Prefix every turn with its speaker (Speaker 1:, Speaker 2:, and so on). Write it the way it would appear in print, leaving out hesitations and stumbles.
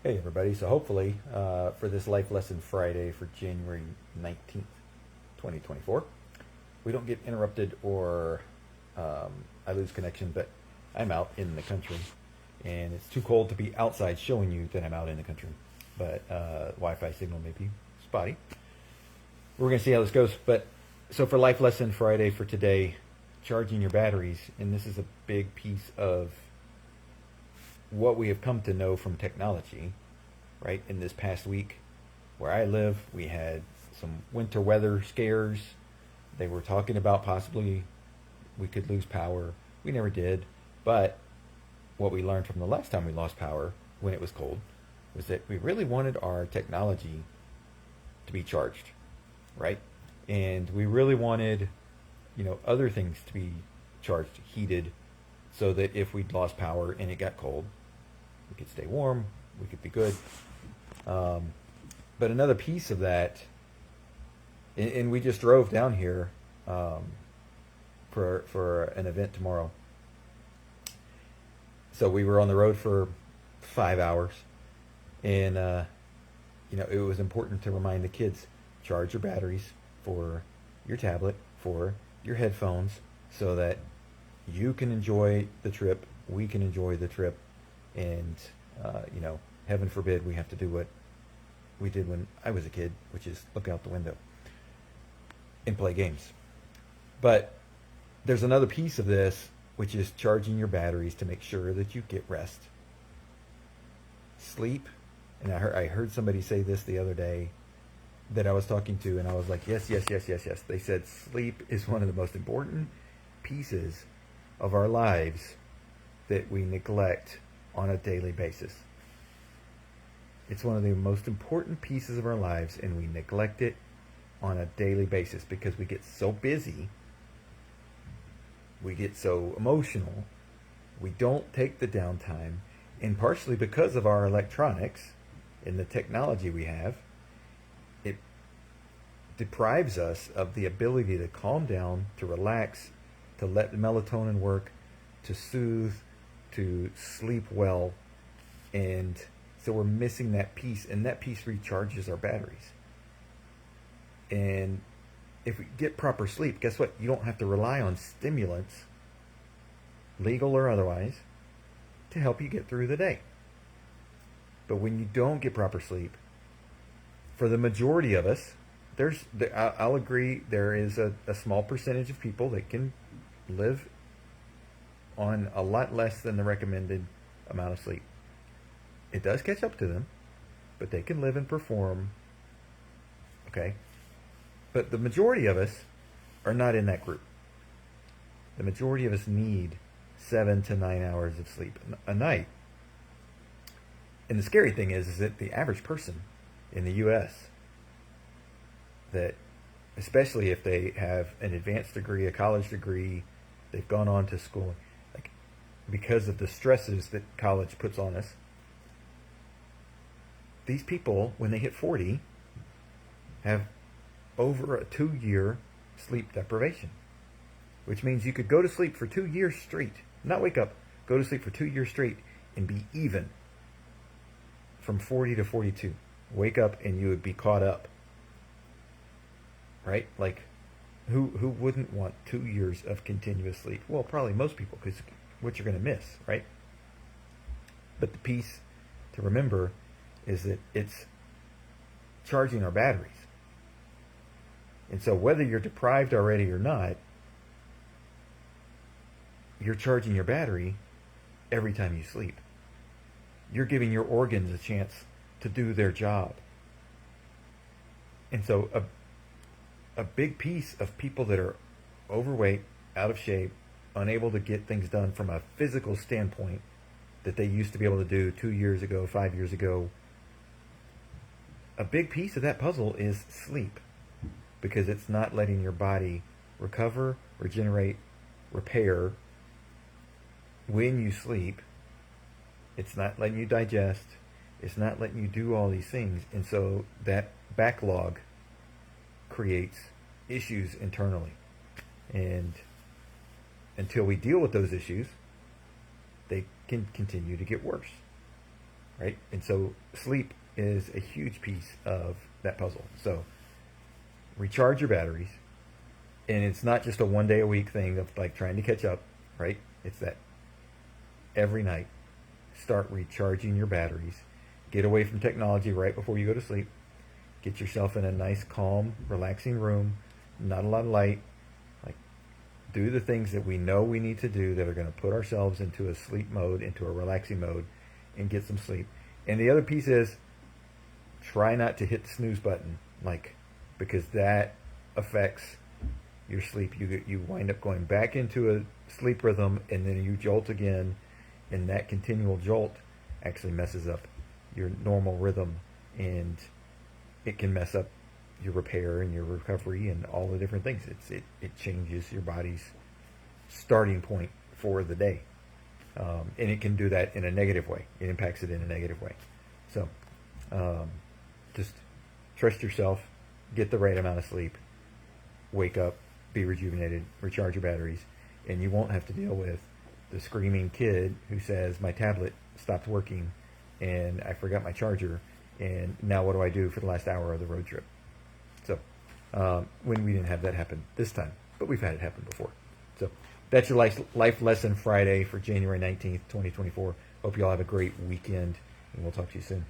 Speaker 1: Hey everybody, so hopefully for this Life Lesson Friday for January 19th, 2024, we don't get interrupted or I lose connection, but I'm out in the country and it's too cold to be outside showing you that I'm out in the country, but Wi-Fi signal may be spotty. We're going to see how this goes, but so for Life Lesson Friday for today, charging your batteries, and this is a big piece of what we have come to know from technology, right? In this past week, where I live, we had some winter weather scares. They were talking about possibly we could lose power. We never did. But what we learned from the last time we lost power when it was cold was that we really wanted our technology to be charged, right? And we really wanted, other things to be charged, heated, so that if we'd lost power and it got cold, we could stay warm, we could be good. But another piece of that, and we just drove down here for an event tomorrow. So we were on the road for 5 hours, and it was important to remind the kids, charge your batteries for your tablet, for your headphones, so that you can enjoy the trip, we can enjoy the trip, and heaven forbid we have to do what we did when I was a kid, which is look out the window and play games. But there's another piece of this, which is charging your batteries to make sure that you get rest. Sleep, and I heard somebody say this the other day that I was talking to, and I was like, yes, yes, yes, yes, yes. They said sleep is one of the most important pieces of our lives that we neglect on a daily basis. It's one of the most important pieces of our lives, and we neglect it on a daily basis because we get so busy, we get so emotional, we don't take the downtime, and partially because of our electronics and the technology we have, it deprives us of the ability to calm down, to relax, to let the melatonin work, to soothe, to sleep well, and so we're missing that piece, and that piece recharges our batteries. And if we get proper sleep, guess what? You don't have to rely on stimulants, legal or otherwise, to help you get through the day. But when you don't get proper sleep, for the majority of us, I'll agree, there is a small percentage of people that can live on a lot less than the recommended amount of sleep. It does catch up to them, but they can live and perform, okay? But the majority of us are not in that group. The majority of us need 7 to 9 hours of sleep a night. And the scary thing is that the average person in the U.S., that especially if they have an advanced degree, a college degree, they've gone on to school, like because of the stresses that college puts on us, these people, when they hit 40, have over a 2-year sleep deprivation, which means you could go to sleep for 2 years straight, not wake up, go to sleep for 2 years straight and be even from 40 to 42. Wake up and you would be caught up, right? Like, who wouldn't want 2 years of continuous sleep? Well, probably most people, because what you're going to miss, right? But the piece to remember is that it's charging our batteries. And so whether you're deprived already or not, you're charging your battery every time you sleep. You're giving your organs a chance to do their job. And so a big piece of people that are overweight, out of shape, unable to get things done from a physical standpoint that they used to be able to do 2 years ago, 5 years ago, a big piece of that puzzle is sleep, because it's not letting your body recover, regenerate, repair. When you sleep, it's not letting you digest, it's not letting you do all these things, and so that backlog creates issues internally. And until we deal with those issues, they can continue to get worse. right? And so sleep is a huge piece of that puzzle. So recharge your batteries, and it's not just a 1 day a week thing of like trying to catch up, right? It's that every night start recharging your batteries. Get away from technology right before you go to sleep. Get yourself in a nice, calm, relaxing room, not a lot of light. Like, do the things that we know we need to do that are going to put ourselves into a sleep mode, into a relaxing mode, and get some sleep. And the other piece is try not to hit the snooze button, like, because that affects your sleep. You wind up going back into a sleep rhythm, and then you jolt again, and that continual jolt actually messes up your normal rhythm, and it can mess up your repair and your recovery and all the different things. It changes your body's starting point for the day, and it can do that in a negative way. It impacts it in a negative way. So just trust yourself, get the right amount of sleep, wake up, be rejuvenated, recharge your batteries, and you won't have to deal with the screaming kid who says, my tablet stopped working and I forgot my charger, and now what do I do for the last hour of the road trip? So when we didn't have that happen this time, but we've had it happen before. So that's your life lesson Friday for January 19th, 2024. Hope you all have a great weekend, and we'll talk to you soon.